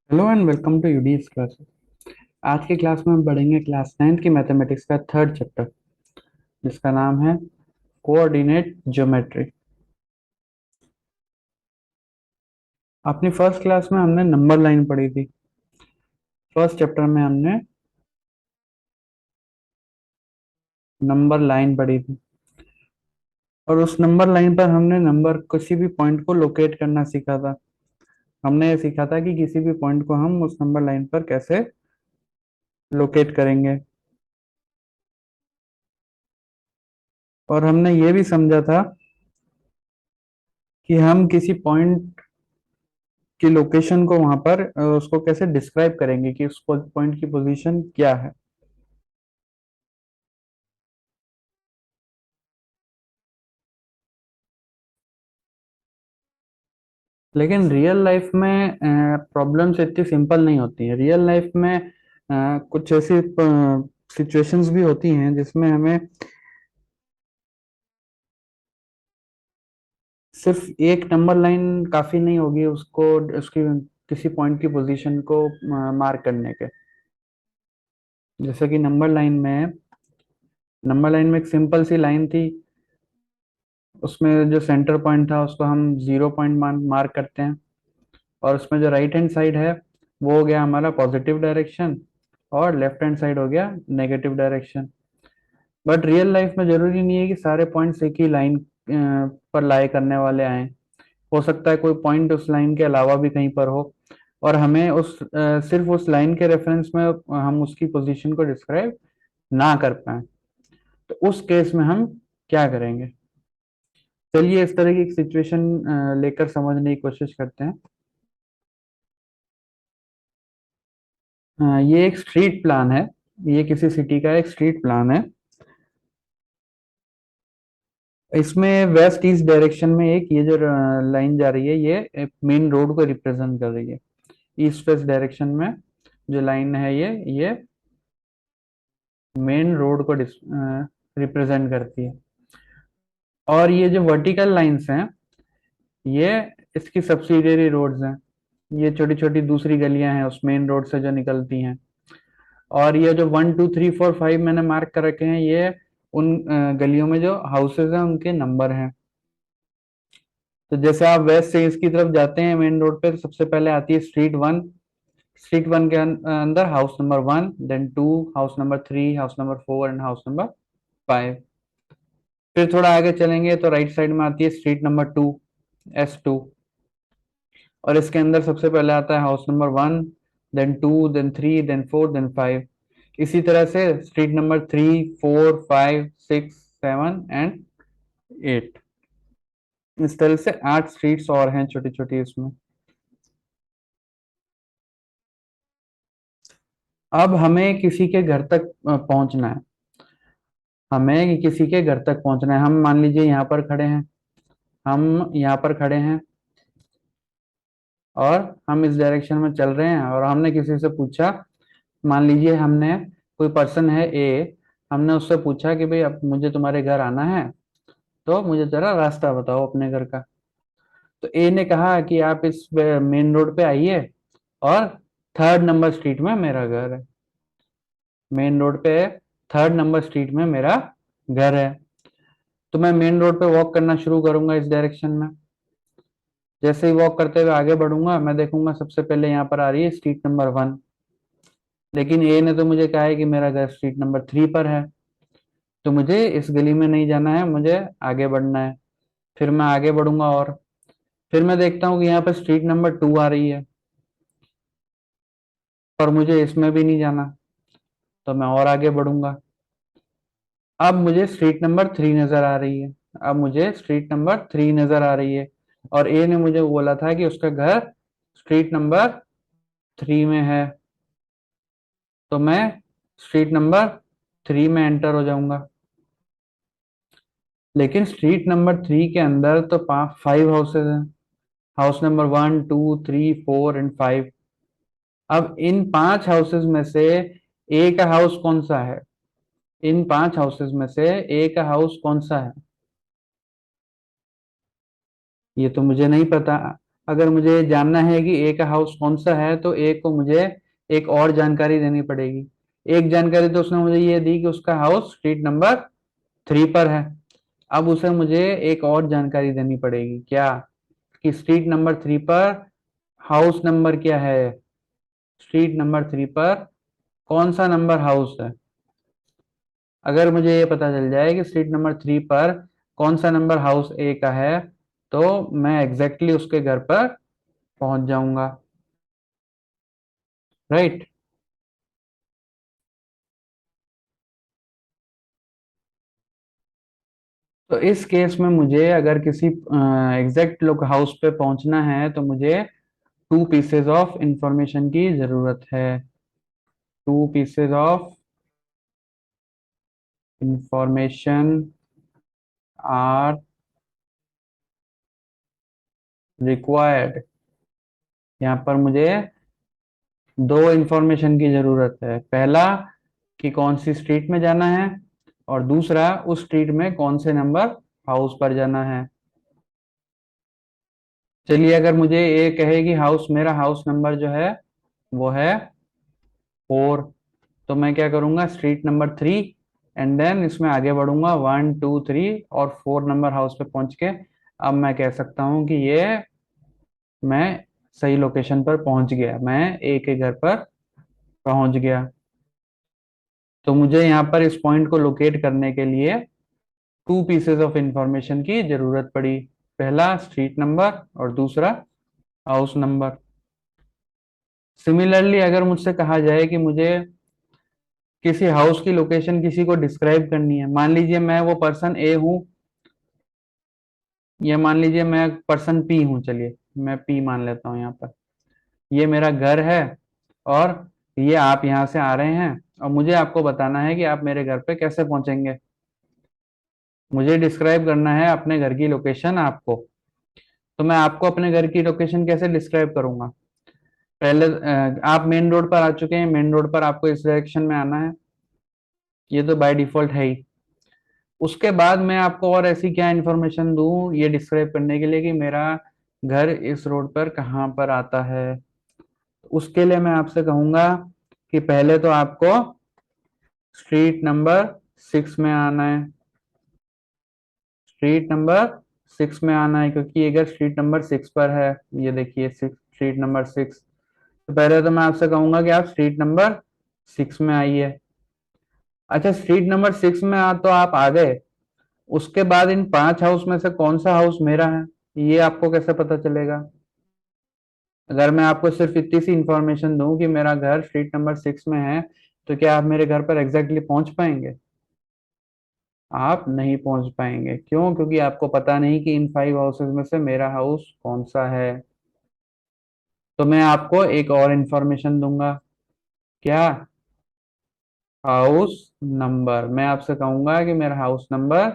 Hello and welcome to UDS classes. आज की class में हम पढ़ेंगे क्लास 9 की मैथमेटिक्स का थर्ड चैप्टर, जिसका नाम है कोऑर्डिनेट ज्योमेट्री। अपनी फर्स्ट क्लास में हमने नंबर लाइन पढ़ी थी। फर्स्ट चैप्टर में हमने नंबर लाइन पढ़ी थी, और उस नंबर लाइन पर हमने नंबर किसी भी पॉइंट को लोकेट करना सीखा था। हमने ये सीखा था कि किसी भी पॉइंट को हम उस नंबर लाइन पर कैसे लोकेट करेंगे, और हमने ये भी समझा था कि हम किसी पॉइंट की लोकेशन को वहां पर उसको कैसे डिस्क्राइब करेंगे कि उस पॉइंट की पोजीशन क्या है। लेकिन रियल लाइफ में प्रॉब्लम्स इतनी सिंपल नहीं होती हैं। रियल लाइफ में कुछ ऐसी सिचुएशंस भी होती हैं जिसमें हमें सिर्फ एक नंबर लाइन काफी नहीं होगी उसको उसकी किसी पॉइंट की पोजीशन को मार्क करने के। जैसे कि नंबर लाइन में एक सिंपल सी लाइन थी। उसमें जो सेंटर पॉइंट था उसको हम 0 पॉइंट मार्क करते हैं, और उसमें जो राइट हैंड साइड है वो हो गया हमारा पॉजिटिव डायरेक्शन, और लेफ्ट हैंड साइड हो गया negative direction. But real life में जरूरी नहीं है कि सारे पॉइंट्स एक ही लाइन पर लाई करने वाले आए। हो सकता है कोई पॉइंट उस लाइन के अलावा भी कहीं पर हो, और हमें सिर्फ उस लाइन के रेफरेंस में हम उसकी पोजीशन को डिस्क्राइब ना कर पाए। तो उस केस में हम क्या करेंगे? चलिए इस तरह की एक सिचुएशन लेकर समझने की कोशिश करते हैं। ये एक स्ट्रीट प्लान है। ये किसी सिटी का एक स्ट्रीट प्लान है। इसमें वेस्ट ईस्ट डायरेक्शन में एक ये जो लाइन जा रही है ये मेन रोड को रिप्रेजेंट कर रही है। ईस्ट वेस्ट डायरेक्शन में जो लाइन है ये मेन रोड को रिप्रेजेंट करती है। और ये जो वर्टिकल लाइंस हैं ये इसकी सब्सिडियरी रोड्स हैं। ये छोटी छोटी दूसरी गलियां हैं उस मेन रोड से जो निकलती हैं। और ये जो 1 2 3 4 5 मैंने मार्क कर रखे हैं ये उन गलियों में जो हाउसेज हैं उनके नंबर हैं। तो जैसे आप वेस्ट से ईस्ट की तरफ जाते हैं मेन रोड पे, तो सबसे पहले आती है स्ट्रीट 1। स्ट्रीट 1 के अंदर house number 1, then 2, house number 3, house number 4 and house number 5। फिर थोड़ा आगे चलेंगे तो राइट साइड में आती है स्ट्रीट नंबर 2, S2। और इसके अंदर सबसे पहले आता है house number 1, then 2, then 3, then 4, then 5। इसी तरह से स्ट्रीट नंबर 3, 4, 5, 6, 7 एंड 8। इस तरह से 8 स्ट्रीट्स और हैं छोटी छोटी इसमें। अब हमें किसी के घर तक पहुंचना है। हमें किसी के घर तक पहुंचना है। हम मान लीजिए यहाँ पर खड़े हैं। हम यहाँ पर खड़े हैं और हम इस डायरेक्शन में चल रहे हैं, और हमने किसी से पूछा। मान लीजिए हमने कोई पर्सन है ए, हमने उससे पूछा कि भाई अब मुझे तुम्हारे घर आना है, तो मुझे जरा रास्ता बताओ अपने घर का। तो ए ने कहा कि आप इस मेन रोड पे आइए, और 3rd नंबर स्ट्रीट में मेरा घर है। मेन रोड पे 3rd नंबर स्ट्रीट में मेरा घर है। तो मैं मेन रोड पे वॉक करना शुरू करूंगा इस डायरेक्शन में। जैसे ही वॉक करते हुए आगे बढ़ूंगा मैं देखूंगा सबसे पहले यहाँ पर आ रही है स्ट्रीट नंबर 1। लेकिन ए ने तो मुझे कहा है कि मेरा घर स्ट्रीट नंबर 3 पर है, तो मुझे इस गली में नहीं जाना है, मुझे आगे बढ़ना है। फिर मैं आगे बढ़ूंगा, और फिर मैं देखता हूँ कि यहाँ पर स्ट्रीट नंबर 2 आ रही है, और मुझे इसमें भी नहीं जाना, तो मैं और आगे बढ़ूंगा। अब मुझे स्ट्रीट नंबर 3 नजर आ रही है। अब मुझे स्ट्रीट नंबर 3 नजर आ रही है, और ए ने मुझे बोला था कि उसका घर स्ट्रीट नंबर 3 में है। तो मैं स्ट्रीट नंबर 3 में एंटर हो जाऊंगा। लेकिन स्ट्रीट नंबर 3 के अंदर तो 5 हाउसेज हैं। House number 1 2 3 4 and 5। अब इन 5 हाउसेज में से ए का हाउस कौन सा है? इन 5 हाउसेज में से ए का हाउस कौन सा है, ये तो मुझे नहीं पता। अगर मुझे जानना है कि ए का हाउस कौन सा है तो ए को मुझे एक और जानकारी देनी पड़ेगी। एक जानकारी तो उसने मुझे ये दी कि उसका हाउस स्ट्रीट नंबर 3 पर है। अब उसे मुझे एक और जानकारी देनी पड़ेगी, क्या? कि स्ट्रीट नंबर 3 पर हाउस नंबर क्या है, स्ट्रीट नंबर 3 पर कौन सा नंबर हाउस है। अगर मुझे ये पता चल जाए कि स्ट्रीट नंबर 3 पर कौन सा नंबर हाउस ए का है तो मैं एग्जैक्टली उसके घर पर पहुंच जाऊंगा। राइट। तो इस केस में मुझे अगर किसी एग्जैक्ट लोग हाउस पे पहुंचना है तो मुझे 2 पीसेज ऑफ इंफॉर्मेशन की जरूरत है। 2 pieces of information are required. यहाँ पर मुझे दो इंफॉर्मेशन की जरूरत है। पहला कि कौन सी स्ट्रीट में जाना है, और दूसरा उस स्ट्रीट में कौन से नंबर हाउस पर जाना है। चलिए, अगर मुझे ये कहे कि हाउस, मेरा हाउस नंबर जो है वो है 4, तो मैं क्या करूंगा, स्ट्रीट नंबर 3 एंड देन इसमें आगे बढ़ूंगा 1 2 3 और 4 नंबर हाउस पे पहुंच के अब मैं कह सकता हूँ कि ये मैं सही लोकेशन पर पहुंच गया, मैं ए के घर पर पहुंच गया। तो मुझे यहाँ पर इस पॉइंट को लोकेट करने के लिए 2 पीसेज ऑफ इंफॉर्मेशन की जरूरत पड़ी। पहला स्ट्रीट नंबर और दूसरा हाउस नंबर। सिमिलरली अगर मुझसे कहा जाए कि मुझे किसी हाउस की लोकेशन किसी को डिस्क्राइब करनी है, मान लीजिए मैं वो पर्सन ए हूँ, या मान लीजिए मैं पर्सन पी हूँ, चलिए मैं पी मान लेता हूँ यहाँ पर। ये मेरा घर है और ये आप यहाँ से आ रहे हैं और मुझे आपको बताना है कि आप मेरे घर पे कैसे पहुंचेंगे। मुझे डिस्क्राइब करना है अपने घर की लोकेशन आपको। तो मैं आपको अपने घर की लोकेशन कैसे डिस्क्राइब करूंगा? पहले आप मेन रोड पर आ चुके हैं, मेन रोड पर आपको इस डायरेक्शन में आना है, ये तो बाय डिफॉल्ट है ही। उसके बाद मैं आपको और ऐसी क्या इन्फॉर्मेशन दूं ये डिस्क्राइब करने के लिए कि मेरा घर इस रोड पर कहाँ पर आता है। उसके लिए मैं आपसे कहूंगा कि पहले तो आपको स्ट्रीट नंबर 6 में आना है। स्ट्रीट नंबर 6 में आना है, क्योंकि अगर स्ट्रीट नंबर 6 पर है, ये देखिए स्ट्रीट नंबर 6, तो पहले तो मैं आपसे कहूंगा कि आप स्ट्रीट नंबर 6 में आइए। अच्छा, स्ट्रीट नंबर 6 में तो आप आ गए। उसके बाद इन 5 हाउस में से कौन सा हाउस मेरा है ये आपको कैसे पता चलेगा? अगर मैं आपको सिर्फ इतनी सी इंफॉर्मेशन दूं कि मेरा घर स्ट्रीट नंबर 6 में है, तो क्या आप मेरे घर पर एग्जैक्टली पहुंच पाएंगे? आप नहीं पहुंच पाएंगे। क्यों? क्योंकि आपको पता नहीं कि इन 5 हाउसेज में से मेरा हाउस कौन सा है। तो मैं आपको एक और इंफॉर्मेशन दूंगा, क्या? House number. मैं आपसे कहूंगा कि मेरा हाउस नंबर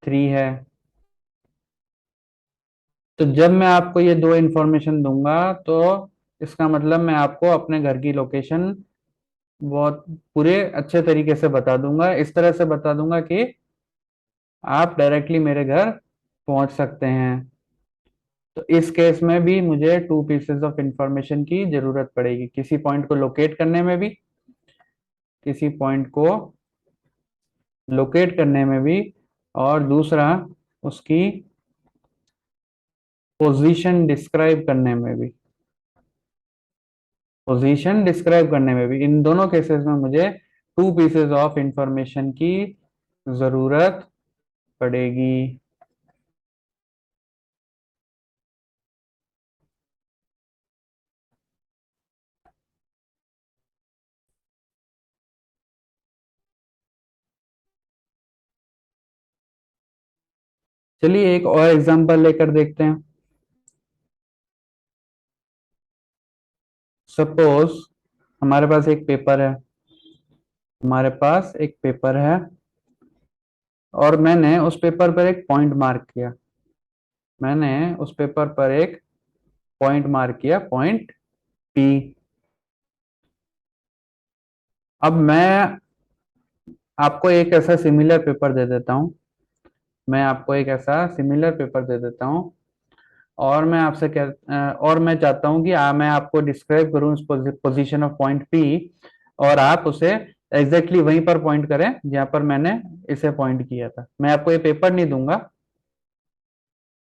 3 है। तो जब मैं आपको ये दो इंफॉर्मेशन दूंगा तो इसका मतलब मैं आपको अपने घर की लोकेशन बहुत पूरे अच्छे तरीके से बता दूंगा, इस तरह से बता दूंगा कि आप डायरेक्टली मेरे घर पहुंच सकते हैं। तो इस केस में भी मुझे 2 पीसेज ऑफ इंफॉर्मेशन की जरूरत पड़ेगी, किसी पॉइंट को लोकेट करने में भी, किसी पॉइंट को लोकेट करने में भी, और दूसरा उसकी पोजीशन डिस्क्राइब करने में भी। पोजीशन डिस्क्राइब करने में भी, इन दोनों केसेस में मुझे 2 पीसेज ऑफ इंफॉर्मेशन की जरूरत पड़ेगी। चलिए एक और एग्जांपल लेकर देखते हैं। सपोज हमारे पास एक पेपर है, हमारे पास एक पेपर है और मैंने उस पेपर पर एक पॉइंट मार्क किया। मैंने उस पेपर पर एक पॉइंट मार्क किया, पॉइंट पी। अब मैं आपको एक ऐसा सिमिलर पेपर दे देता हूं, मैं आपको एक ऐसा सिमिलर पेपर दे देता हूं और मैं चाहता हूँ कि मैं आपको डिस्क्राइब करूँ इस पोजीशन ऑफ पॉइंट पी, और आप उसे एग्जैक्टली वहीं पर पॉइंट करें जहां पर मैंने इसे पॉइंट किया था। मैं आपको ये पेपर नहीं दूंगा,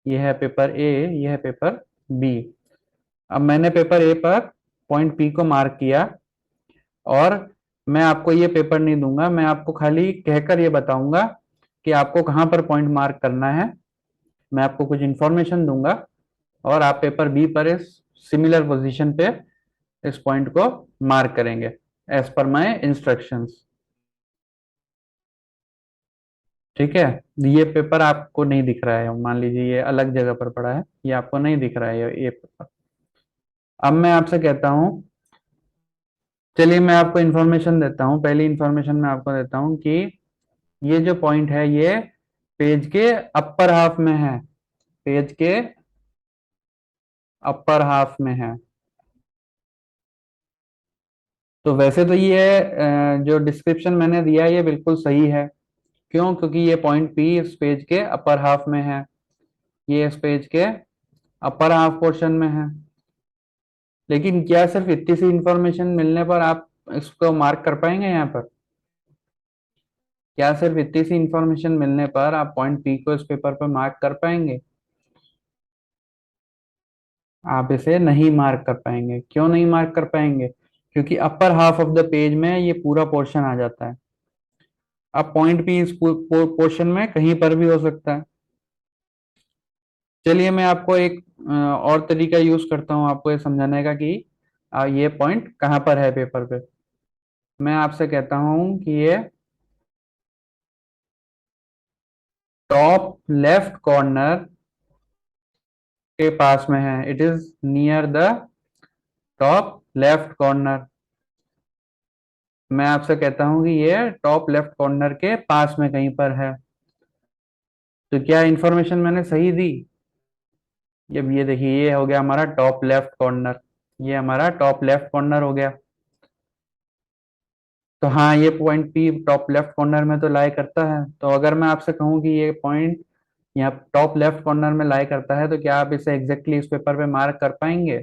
ये है पेपर ए, ये है पेपर बी। अब मैंने पेपर ए पर पॉइंट पी को मार्क किया, और मैं आपको ये पेपर नहीं दूंगा, मैं आपको खाली कहकर ये बताऊंगा कि आपको कहाँ पर पॉइंट मार्क करना है। मैं आपको कुछ इंफॉर्मेशन दूंगा, और आप पेपर बी पर इस सिमिलर पोजीशन पे इस पॉइंट को मार्क करेंगे एज पर माय इंस्ट्रक्शंस। ठीक है, ये पेपर आपको नहीं दिख रहा है, मान लीजिए ये अलग जगह पर पड़ा है, ये आपको नहीं दिख रहा है ये पेपर। अब मैं आपसे कहता हूँ, चलिए मैं आपको इन्फॉर्मेशन देता हूँ। पहली इन्फॉर्मेशन मैं आपको देता हूँ कि ये जो पॉइंट है ये पेज के अपर हाफ में है, पेज के अपर हाफ में है। तो वैसे तो ये जो डिस्क्रिप्शन मैंने दिया है ये बिल्कुल सही है। क्यों? क्योंकि ये पॉइंट पी इस पेज के अपर हाफ में है, ये इस पेज के अपर हाफ पोर्शन में है। लेकिन क्या सिर्फ इतनी सी इंफॉर्मेशन मिलने पर आप इसको मार्क कर पाएंगे यहाँ पर? क्या सिर्फ इतनी सी इंफॉर्मेशन मिलने पर आप पॉइंट पी को इस पेपर पर मार्क कर पाएंगे? आप इसे नहीं मार्क कर पाएंगे। क्यों नहीं मार्क कर पाएंगे? क्योंकि upper half of the page में ये पूरा पोर्शन आ जाता है। अब पॉइंट पी इस पोर्शन में कहीं पर भी हो सकता है। चलिए मैं आपको एक और तरीका यूज करता हूँ आपको ये समझाने का कि ये पॉइंट कहाँ पर है पेपर पे। मैं आपसे कहता हूँ कि ये टॉप लेफ्ट कॉर्नर के पास में है, it is near the top left corner. मैं आपसे कहता हूं कि ये टॉप लेफ्ट कॉर्नर के पास में कहीं पर है। तो क्या इंफॉर्मेशन मैंने सही दी? जब ये देखिए, ये हो गया हमारा टॉप लेफ्ट कॉर्नर, ये हमारा टॉप लेफ्ट कॉर्नर हो गया। तो हाँ, ये point P top left corner में तो लाई करता है। तो अगर मैं आपसे कहूँ कि ये पॉइंट यहाँ टॉप लेफ्ट कॉर्नर में लाई करता है, तो क्या आप इसे एग्जैक्टली इस पेपर पे मार्क कर पाएंगे?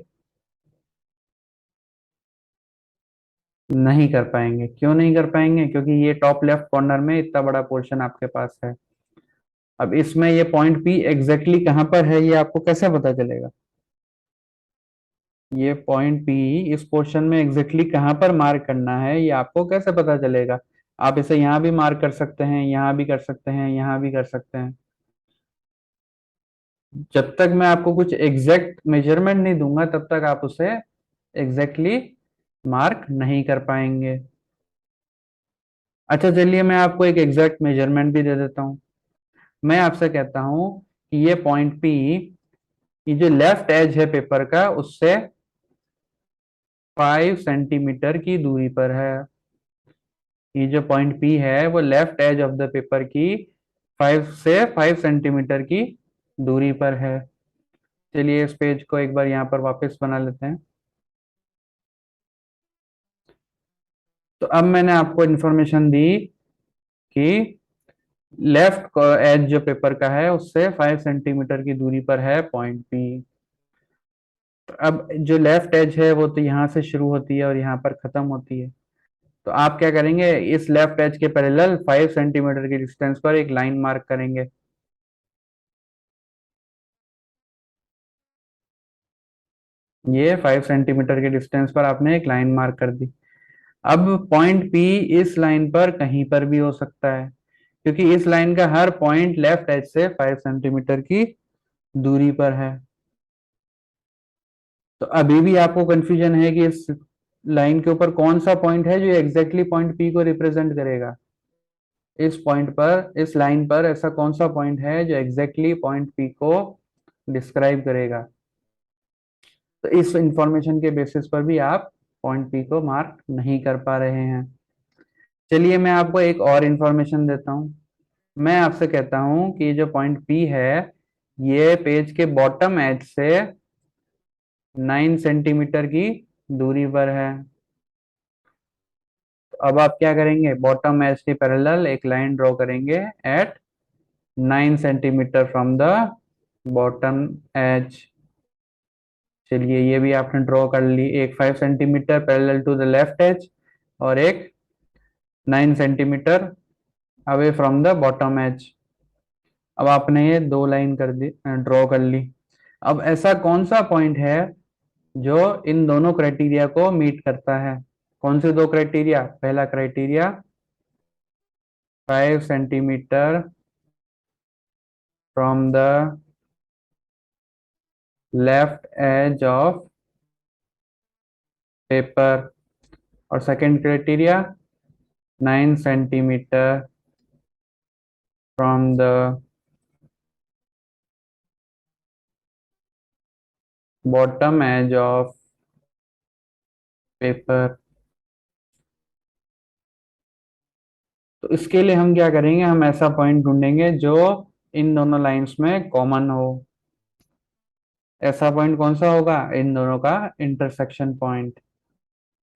नहीं कर पाएंगे। क्यों नहीं कर पाएंगे? क्योंकि ये टॉप लेफ्ट कॉर्नर में इतना बड़ा पोर्शन आपके पास है। अब इसमें ये पॉइंट पी एग्जैक्टली कहाँ पर है ये आपको कैसे पता चलेगा? ये पॉइंट पी इस पोर्शन में एग्जैक्टली कहाँ पर मार्क करना है ये आपको कैसे पता चलेगा? आप इसे यहाँ भी मार्क कर सकते हैं, यहाँ भी कर सकते हैं, यहाँ भी कर सकते हैं। जब तक मैं आपको कुछ एग्जैक्ट मेजरमेंट नहीं दूंगा तब तक आप उसे एग्जैक्टली मार्क नहीं कर पाएंगे। अच्छा चलिए मैं आपको एक एग्जैक्ट मेजरमेंट भी दे देता हूँ। मैं आपसे कहता हूँ कि ये पॉइंट पी, ये जो लेफ्ट एज है पेपर का उससे 5 सेंटीमीटर की दूरी पर है। ये जो पॉइंट पी है वो left edge of the paper की 5 से 5 सेंटीमीटर की दूरी पर है। चलिए इस पेज को एक बार यहाँ पर वापस बना लेते हैं। तो अब मैंने आपको इन्फॉर्मेशन दी कि लेफ्ट एज जो पेपर का है उससे 5 सेंटीमीटर की दूरी पर है पॉइंट पी। अब जो लेफ्ट एज है वो तो यहाँ से शुरू होती है और यहाँ पर खत्म होती है। तो आप क्या करेंगे, इस लेफ्ट एज के पैरेलल 5 सेंटीमीटर की डिस्टेंस पर एक लाइन मार्क करेंगे। ये 5 सेंटीमीटर के डिस्टेंस पर आपने एक लाइन मार्क कर दी। अब पॉइंट पी इस लाइन पर कहीं पर भी हो सकता है, क्योंकि इस लाइन का हर पॉइंट लेफ्ट एज से 5 सेंटीमीटर की दूरी पर है। तो अभी भी आपको कंफ्यूजन है कि इस लाइन के ऊपर कौन सा पॉइंट है जो एग्जैक्टली पॉइंट पी को रिप्रेजेंट करेगा। इस पॉइंट पर, इस लाइन पर ऐसा कौन सा पॉइंट है जो एग्जैक्टली पॉइंट पी को डिस्क्राइब करेगा? तो इस इंफॉर्मेशन के बेसिस पर भी आप पॉइंट पी को मार्क नहीं कर पा रहे हैं। चलिए मैं आपको एक और इंफॉर्मेशन देता हूं। मैं आपसे कहता हूं कि जो पॉइंट पी है ये पेज के बॉटम एज से 9 सेंटीमीटर की दूरी पर है। तो अब आप क्या करेंगे, बॉटम एज के पैरेलल एक लाइन ड्रॉ करेंगे at 9 centimetre from the bottom edge. चलिए ये भी आपने ड्रॉ कर ली, एक 5 centimetre parallel to the left edge और एक 9 centimetre away from the bottom edge. अब आपने ये दो लाइन कर दी, ड्रॉ कर ली। अब ऐसा कौन सा पॉइंट है जो इन दोनों क्राइटेरिया को मीट करता है? कौन से दो क्राइटेरिया? पहला criteria 5 centimetre from the left edge of paper, और second criteria 9 centimetre from the bottom edge of paper. तो इसके लिए हम क्या करेंगे, हम ऐसा पॉइंट ढूंढेंगे जो इन दोनों लाइंस में कॉमन हो। ऐसा पॉइंट कौन सा होगा? इन दोनों का इंटरसेक्शन पॉइंट।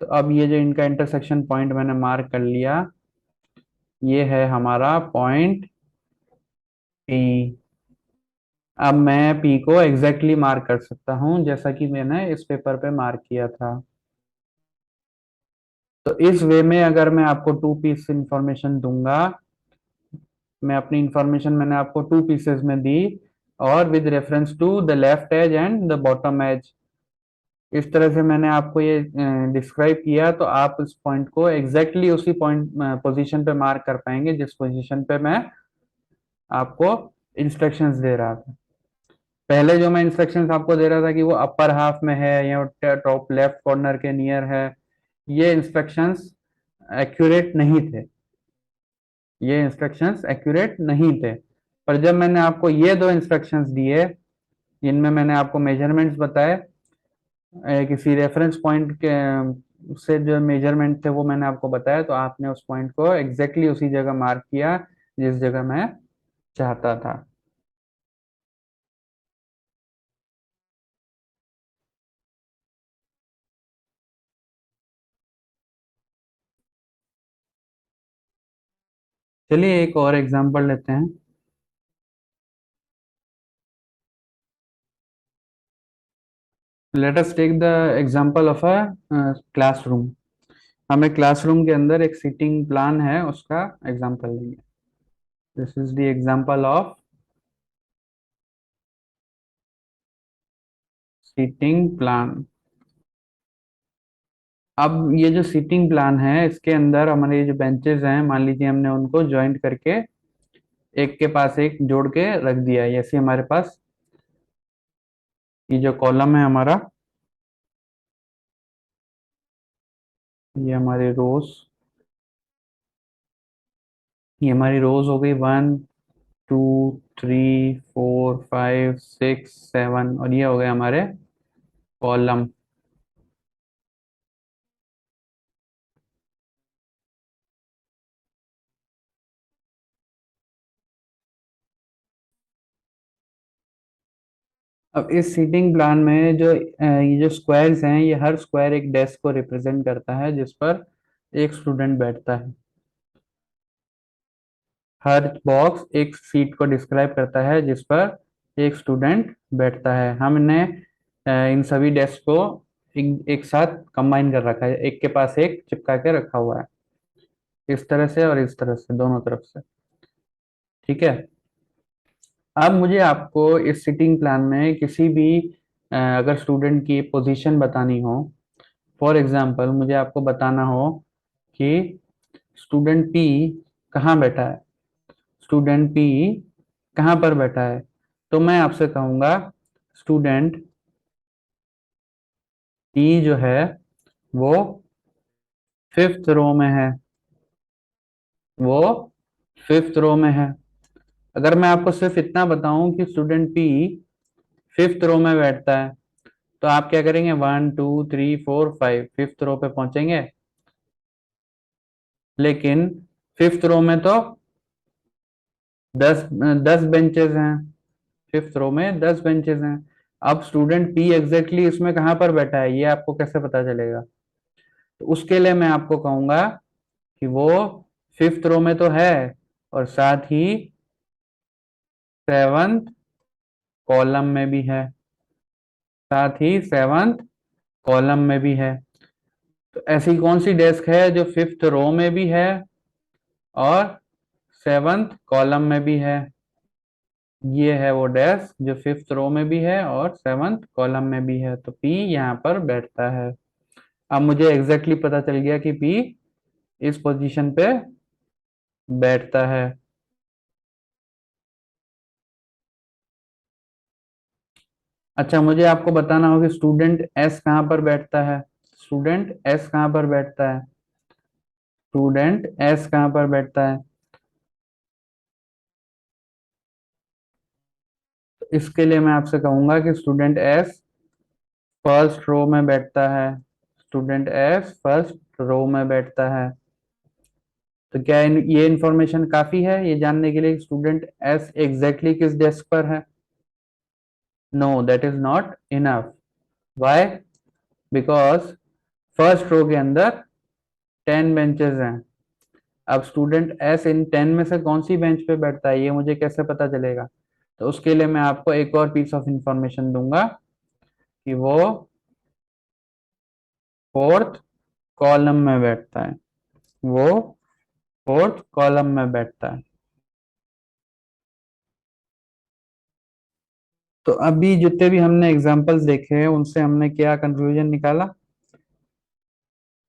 तो अब ये जो इनका इंटरसेक्शन पॉइंट मैंने मार्क कर लिया, ये है हमारा पॉइंट पी। अब मैं पी को एग्जैक्टली मार्क कर सकता हूं जैसा कि मैंने इस पेपर पे मार्क किया था। तो इस वे में अगर मैं आपको टू पीस इंफॉर्मेशन दूंगा, मैं अपनी इंफॉर्मेशन मैंने आपको टू पीसेस में दी और with reference to the left edge and the bottom edge, इस तरह से मैंने आपको ये डिस्क्राइब किया, तो आप इस पॉइंट को एग्जैक्टली उसी पॉइंट पोजीशन पे मार्क कर पाएंगे जिस पोजीशन पे मैं आपको इंस्ट्रक्शंस दे रहा था। पहले जो मैं इंस्ट्रक्शंस आपको दे रहा था कि वो अपर हाफ में है या टॉप लेफ्ट कॉर्नर के नियर है, ये इंस्ट्रक्शंस एक्यूरेट नहीं थे, ये इंस्ट्रक्शंस एक्यूरेट नहीं थे। पर जब मैंने आपको ये दो इंस्ट्रक्शंस दिए जिनमें मैंने आपको मेजरमेंट्स बताए, किसी रेफरेंस पॉइंट के से जो मेजरमेंट थे वो मैंने आपको बताया, तो आपने उस पॉइंट को एग्जैक्टली उसी जगह मार्क किया जिस जगह मैं चाहता था। चलिए एक और एग्जांपल लेते हैं। Let us take the example of a classroom. हमें क्लासरूम के अंदर एक सीटिंग प्लान है, उसका एग्जांपल लेंगे। This is the example of seating plan. अब ये जो सीटिंग प्लान है इसके अंदर हमारे ये जो बेंचेस हैं, मान लीजिए हमने उनको ज्वाइंट करके एक के पास एक जोड़ के रख दिया है। ऐसे हमारे पास ये जो कॉलम है हमारा, ये हमारे रोज, ये हमारी रोज हो गई 1 2 3 4 5 6 7, और ये हो गए हमारे कॉलम। अब इस सीटिंग प्लान में जो ये जो स्क्वायर्स हैं, ये हर स्क्वायर एक डेस्क को रिप्रेजेंट करता है जिस पर एक स्टूडेंट बैठता है। हर बॉक्स एक सीट को डिस्क्राइब करता है जिस पर एक स्टूडेंट बैठता है। हमने इन सभी डेस्क को एक साथ कंबाइन कर रखा है, एक के पास एक चिपका के रखा हुआ है, इस तरह से और इस तरह से दोनों तरफ से। ठीक है। अब मुझे आपको इस सिटिंग प्लान में किसी भी अगर स्टूडेंट की पोजीशन बतानी हो, फॉर एग्जांपल मुझे आपको बताना हो कि स्टूडेंट पी कहाँ बैठा है, स्टूडेंट पी कहाँ पर बैठा है, तो मैं आपसे कहूँगा स्टूडेंट पी जो है वो 5th रो में है, वो 5th रो में है। अगर मैं आपको सिर्फ इतना बताऊं कि स्टूडेंट पी 5th रो में बैठता है, तो आप क्या करेंगे? 1 2 3 4 5, 5th रो पे पहुंचेंगे। लेकिन 5th रो में तो 10 बेंचेस हैं, 5th रो में 10 बेंचेस हैं। अब स्टूडेंट पी एग्जैक्टली इसमें कहाँ पर बैठा है, ये आपको कैसे पता चलेगा? तो उसके लिए मैं आपको कहूंगा कि वो 5th रो में तो है और साथ ही 7th कॉलम में भी है। साथ ही सेवंथ कॉलम में भी है। तो ऐसी कौन सी डेस्क है जो फिफ्थ रो में भी है और सेवंथ कॉलम में भी है? ये है वो डेस्क जो फिफ्थ रो में भी है और सेवंथ कॉलम में भी है, तो पी यहाँ पर बैठता है। अब मुझे एग्जैक्टली पता चल गया कि पी इस पोजीशन पे बैठता है। अच्छा, मुझे आपको बताना होगा स्टूडेंट एस कहाँ पर बैठता है। स्टूडेंट एस कहाँ पर बैठता है? स्टूडेंट एस कहाँ पर बैठता है? तो इसके लिए मैं आपसे कहूंगा कि स्टूडेंट एस फर्स्ट रो में बैठता है। स्टूडेंट एस फर्स्ट रो में बैठता है। तो क्या ये इंफॉर्मेशन काफी है ये जानने के लिए स्टूडेंट एस एग्जैक्टली किस डेस्क पर है? No, that is not enough. Why? Because first row के अंदर 10 बेंचेस हैं। अब स्टूडेंट एस इन 10 में से कौन सी बेंच पे बैठता है ये मुझे कैसे पता चलेगा? तो उसके लिए मैं आपको एक और पीस ऑफ इंफॉर्मेशन दूंगा कि वो फोर्थ कॉलम में बैठता है। वो फोर्थ कॉलम में बैठता है। तो अभी जितने भी हमने एग्जांपल्स देखे हैं उनसे हमने क्या कंक्लूजन निकाला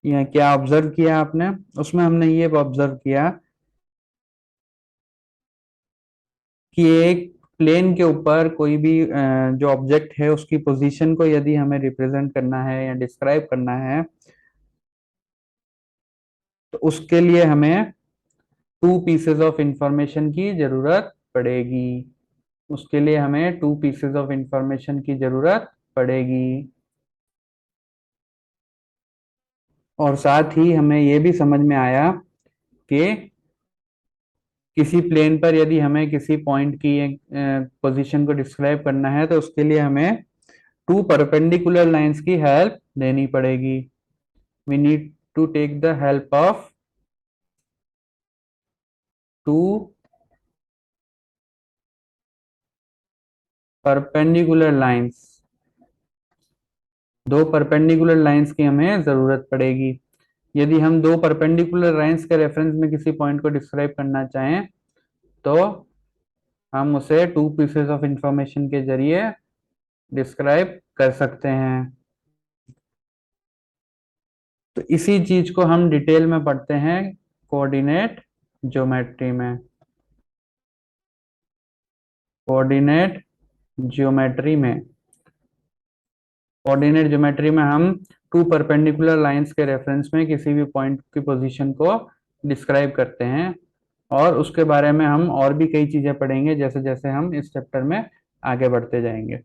या क्या ऑब्जर्व किया आपने? उसमें हमने ये ऑब्जर्व किया कि एक प्लेन के ऊपर कोई भी जो ऑब्जेक्ट है उसकी पोजीशन को यदि हमें रिप्रेजेंट करना है या डिस्क्राइब करना है तो उसके लिए हमें टू पीसेस ऑफ इंफॉर्मेशन की जरूरत पड़ेगी। उसके लिए हमें टू पीसेस ऑफ इंफॉर्मेशन की जरूरत पड़ेगी। और साथ ही हमें यह भी समझ में आया कि किसी प्लेन पर यदि हमें किसी पॉइंट की एक पोजीशन को डिस्क्राइब करना है तो उसके लिए हमें टू परपेंडिकुलर लाइंस की हेल्प लेनी पड़ेगी। We need to take the help of two perpendicular lines. दो परपेंडिकुलर लाइंस की हमें जरूरत पड़ेगी। यदि हम दो परपेंडिकुलर लाइंस के रेफरेंस में किसी पॉइंट को डिस्क्राइब करना चाहें तो हम उसे टू पीसेस ऑफ इंफॉर्मेशन के जरिए डिस्क्राइब कर सकते हैं। तो इसी चीज को हम डिटेल में पढ़ते हैं कोऑर्डिनेट ज्योमेट्री में। कोऑर्डिनेट ज्योमेट्री में कोऑर्डिनेट ज्योमेट्री में हम टू परपेंडिकुलर लाइंस के रेफरेंस में किसी भी पॉइंट की पोजीशन को डिस्क्राइब करते हैं। और उसके बारे में हम और भी कई चीजें पढ़ेंगे जैसे जैसे हम इस चैप्टर में आगे बढ़ते जाएंगे।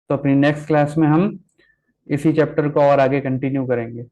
तो अपनी नेक्स्ट क्लास में हम इसी चैप्टर को और आगे कंटिन्यू करेंगे।